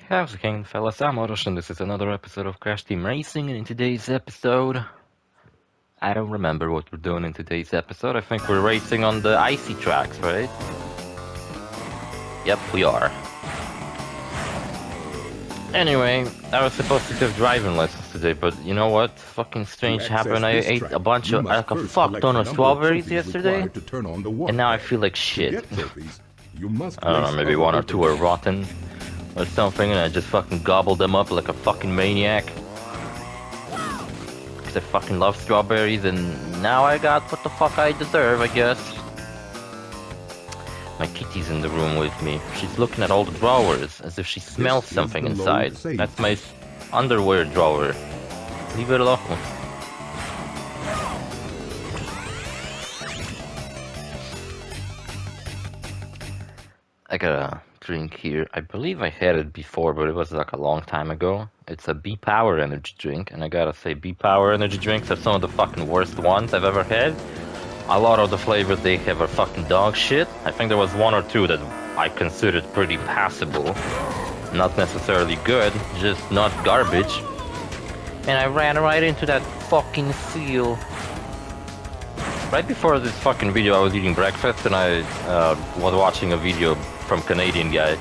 How's it going, fellas? I'm OrosZ, and this is another episode of Crash Team Racing. And in today's episode, I don't remember what we're doing in today's episode. I think we're racing on the icy tracks, right? Yep, we are. Anyway, I was supposed to have driving lessons today, but you know what? Fucking strange happened. I ate a bunch of, like a fuck ton of strawberries yesterday, and now I feel like shit. I don't know, maybe one or two are rotten or something, and I just fucking gobbled them up like a fucking maniac. Because I fucking love strawberries, and now I got what the fuck I deserve, I guess. My kitty's in the room with me. She's looking at all the drawers, as if she smells something inside. That's my underwear drawer. Leave it alone. I got a drink here. I believe I had it before, but it was like a long time ago. It's a B-Power energy drink, and I gotta say, B-Power energy drinks are some of the fucking worst ones I've ever had. A lot of the flavors they have are fucking dog shit. I think there was one or two that I considered pretty passable. Not necessarily good, just not garbage. And I ran right into that fucking seal. Right before this fucking video I was eating breakfast, and I was watching a video from Canadian guy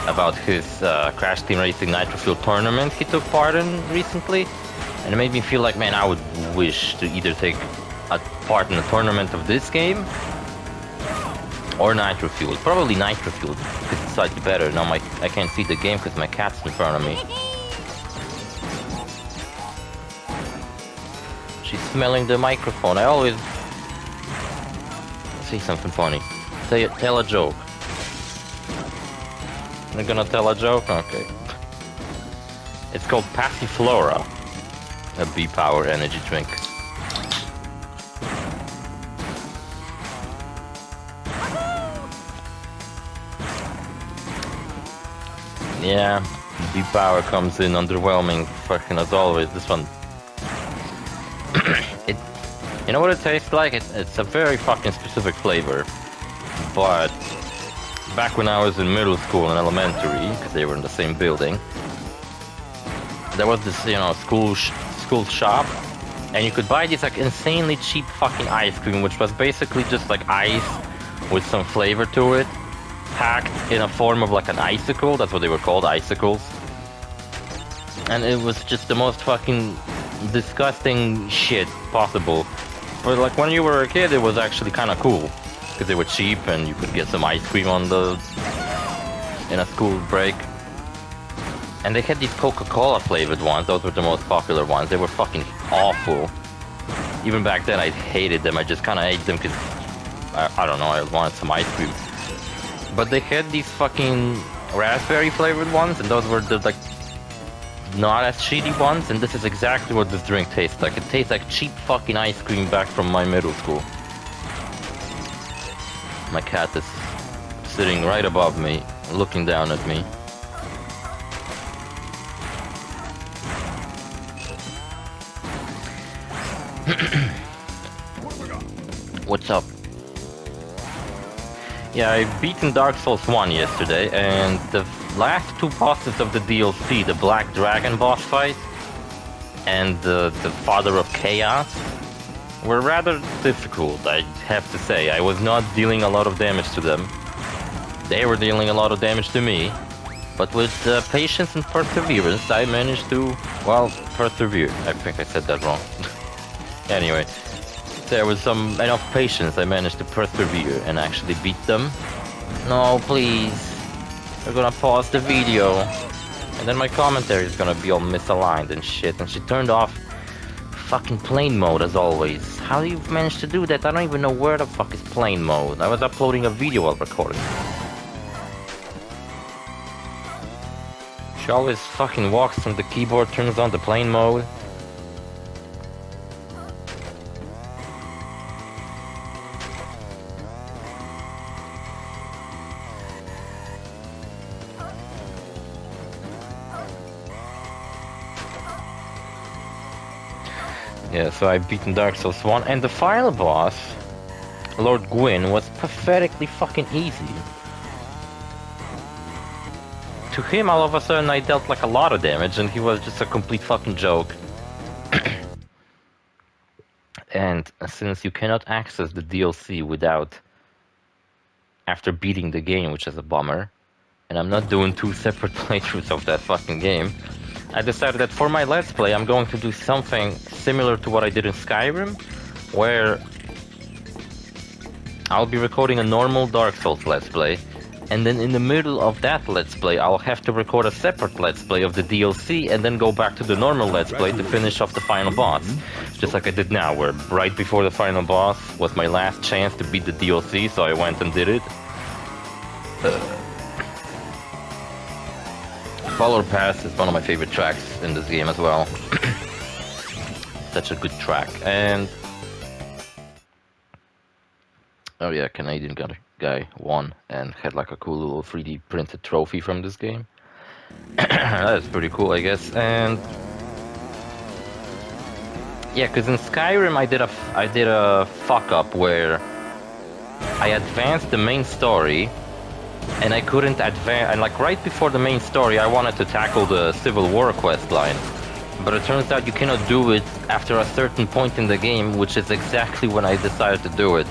about his Crash Team Racing Nitro Fuel tournament he took part in recently. And it made me feel like, man, I would wish to either take a part in a tournament of this game or Nitro Fuel. Probably Nitro Fuel, because it's slightly better. Now I can't see the game because my cat's in front of me. She's smelling the microphone. I always say something funny. Tell a joke. You're gonna tell a joke? Okay. It's called Passiflora, a B-Power energy drink. Yeah, B-Power comes in underwhelming fucking as always. This one, you know what it tastes like? It's a very fucking specific flavor. But back when I was in middle school and elementary, because they were in the same building, there was this, school shop, and you could buy this like insanely cheap fucking ice cream, which was basically just like ice with some flavor to it, packed in a form of like an icicle. That's what they were called, icicles. And it was just the most fucking disgusting shit possible. But like when you were a kid, it was actually kind of cool, because they were cheap and you could get some ice cream in a school break. And they had these Coca-Cola flavored ones. Those were the most popular ones. They were fucking awful. Even back then I hated them. I just kind of ate them because I don't know, I wanted some ice cream. But they had these fucking raspberry flavored ones, and those were the like not as shitty ones, and this is exactly what this drink tastes like. It tastes like cheap fucking ice cream back from my middle school. My cat is sitting right above me, looking down at me. What's up? Yeah, I beaten Dark Souls 1 yesterday, and the last two bosses of the DLC, the Black Dragon boss fight and the Father of Chaos, were rather difficult, I have to say. I was not dealing a lot of damage to them. They were dealing a lot of damage to me. But with patience and perseverance, I managed to, well, persevere. I think I said that wrong. Anyway, there was enough patience, I managed to persevere and actually beat them. No, please. We're gonna pause the video. And then my commentary is gonna be all misaligned and shit. And she turned off fucking plane mode as always. How do you manage to do that? I don't even know where the fuck is plane mode. I was uploading a video while recording. She always fucking walks from the keyboard, turns on the plane mode. Yeah, so I've beaten Dark Souls 1, and the final boss, Lord Gwyn, was pathetically fucking easy. to him, all of a sudden, I dealt like a lot of damage, and he was just a complete fucking joke. And since you cannot access the DLC without after beating the game, which is a bummer, and I'm not doing 2 separate playthroughs of that fucking game, I decided that for my Let's Play, I'm going to do something similar to what I did in Skyrim, where I'll be recording a normal Dark Souls Let's Play, and then in the middle of that Let's Play, I'll have to record a separate Let's Play of the DLC, and then go back to the normal Let's Play to finish off the final boss. Just like I did now, where right before the final boss was my last chance to beat the DLC, so I went and did it. Follower Pass is one of my favorite tracks in this game as well. Such a good track. And oh yeah, Canadian guy won and had like a cool little 3D printed trophy from this game. That is pretty cool, I guess. And yeah, because in Skyrim I did a fuck up where I advanced the main story and I couldn't advance, and like right before the main story I wanted to tackle the Civil War quest line, but it turns out you cannot do it after a certain point in the game, which is exactly when I decided to do it.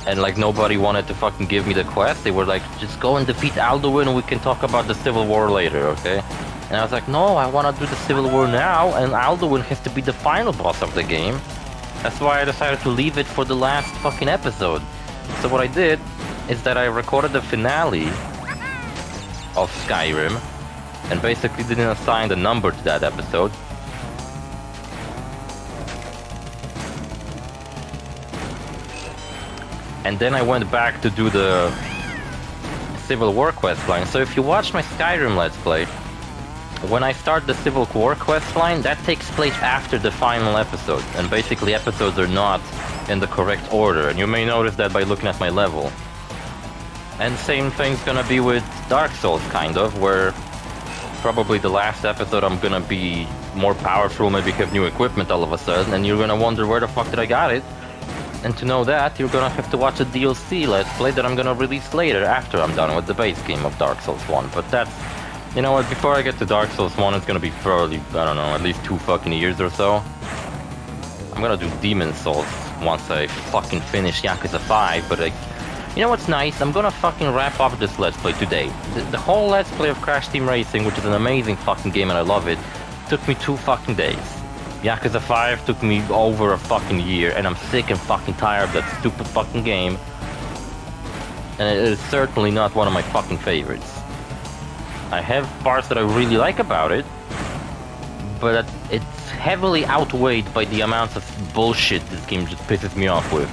And like nobody wanted to fucking give me the quest. They were like, just go and defeat Alduin and we can talk about the Civil War later, okay? And I was like, no, I want to do the Civil War now, and Alduin has to be the final boss of the game. That's why I decided to leave it for the last fucking episode. So what I did is that I recorded the finale of Skyrim and basically didn't assign the number to that episode. And then I went back to do the Civil War quest line. So if you watch my Skyrim Let's Play, when I start the Civil War quest line, that takes place after the final episode. And basically episodes are not in the correct order. And you may notice that by looking at my level. And same thing's gonna be with Dark Souls, kind of, where probably the last episode I'm gonna be more powerful, maybe have new equipment all of a sudden, and you're gonna wonder where the fuck did I got it? And to know that, you're gonna have to watch a DLC Let's Play that I'm gonna release later, after I'm done with the base game of Dark Souls 1. But that's, you know what, before I get to Dark Souls 1, it's gonna be probably, I don't know, at least 2 fucking years or so. I'm gonna do Demon Souls once I fucking finish Yakuza 5, but you know what's nice? I'm gonna fucking wrap up this Let's Play today. The whole Let's Play of Crash Team Racing, which is an amazing fucking game and I love it, took me 2 fucking days. Yakuza 5 took me over a fucking year, and I'm sick and fucking tired of that stupid fucking game. And it is certainly not one of my fucking favorites. I have parts that I really like about it, but it's heavily outweighed by the amount of bullshit this game just pisses me off with.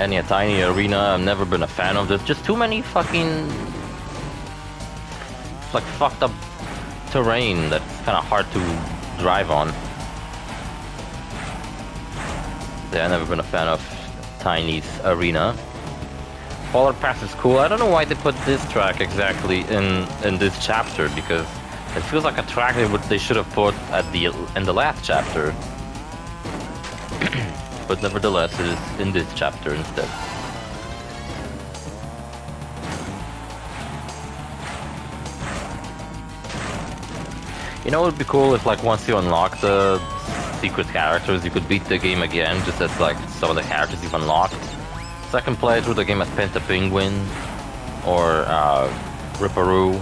And yeah, Tiny Arena, I've never been a fan of. There's just too many fucking like fucked up terrain that's kind of hard to drive on. Yeah, I've never been a fan of Tiny's Arena. Polar Pass is cool. I don't know why they put this track exactly in this chapter, because it feels like a track they should have put at in the last chapter. But nevertheless, it is in this chapter instead. You know, it would be cool if, like, once you unlock the secret characters, you could beat the game again, just as, like, some of the characters you've unlocked. So I can play through the game as Penguin or Ripperoo.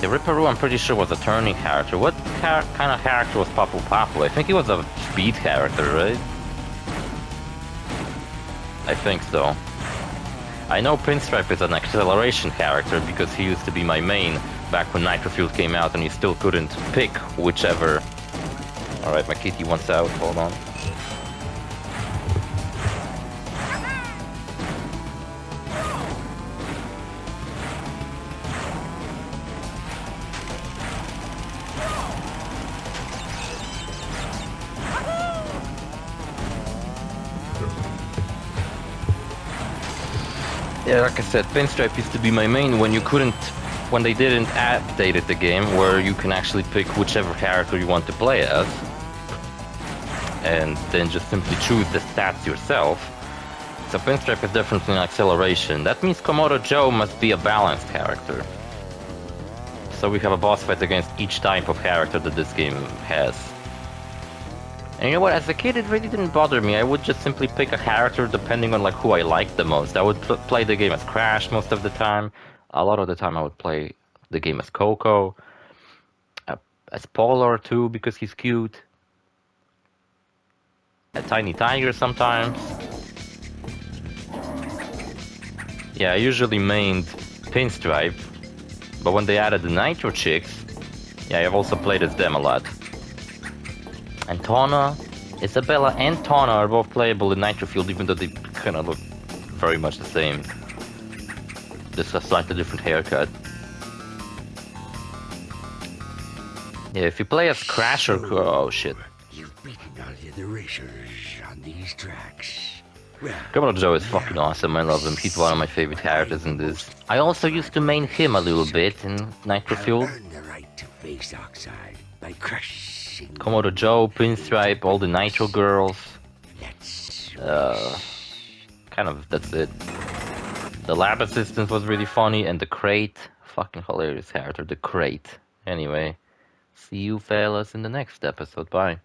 Yeah, Ripperoo, I'm pretty sure, was a turning character. What kind of character was Papu Papu? I think he was a speed character, right? I think so. I know Pinstripe is an acceleration character because he used to be my main back when Nitro Fuel came out and you still couldn't pick whichever. Alright, my kitty wants out, hold on. Yeah, like I said, Pinstripe used to be my main when they didn't update the game, where you can actually pick whichever character you want to play as, and then just simply choose the stats yourself. So Pinstripe is definitely an acceleration. That means Komodo Joe must be a balanced character. So we have a boss fight against each type of character that this game has. And you know what, as a kid it really didn't bother me. I would just simply pick a character depending on like who I liked the most. I would play the game as Crash most of the time. A lot of the time I would play the game as Coco. As Polar too, because he's cute. A Tiny Tiger sometimes. Yeah, I usually mained Pinstripe. But when they added the Nitro chicks, yeah, I've also played as them a lot. And Tawna, Isabella and Tawna are both playable in Nitro Field, even though they kind of look very much the same. Just a slightly different haircut. Yeah, if you play as Crash or... Oh shit. You've beaten all the other racers on these tracks. Well, Komodo Joe is fucking awesome, I love him. He's one of my favorite characters in this. I also used to main him a little bit in Nitro I'll Fuel. earn the right to face Oxide by crushing. Komodo Joe, Pinstripe, all the Nitro girls. Let's Kind of, that's it. The lab assistant was really funny, and the crate, fucking hilarious character, the crate. Anyway, see you fellas in the next episode, bye.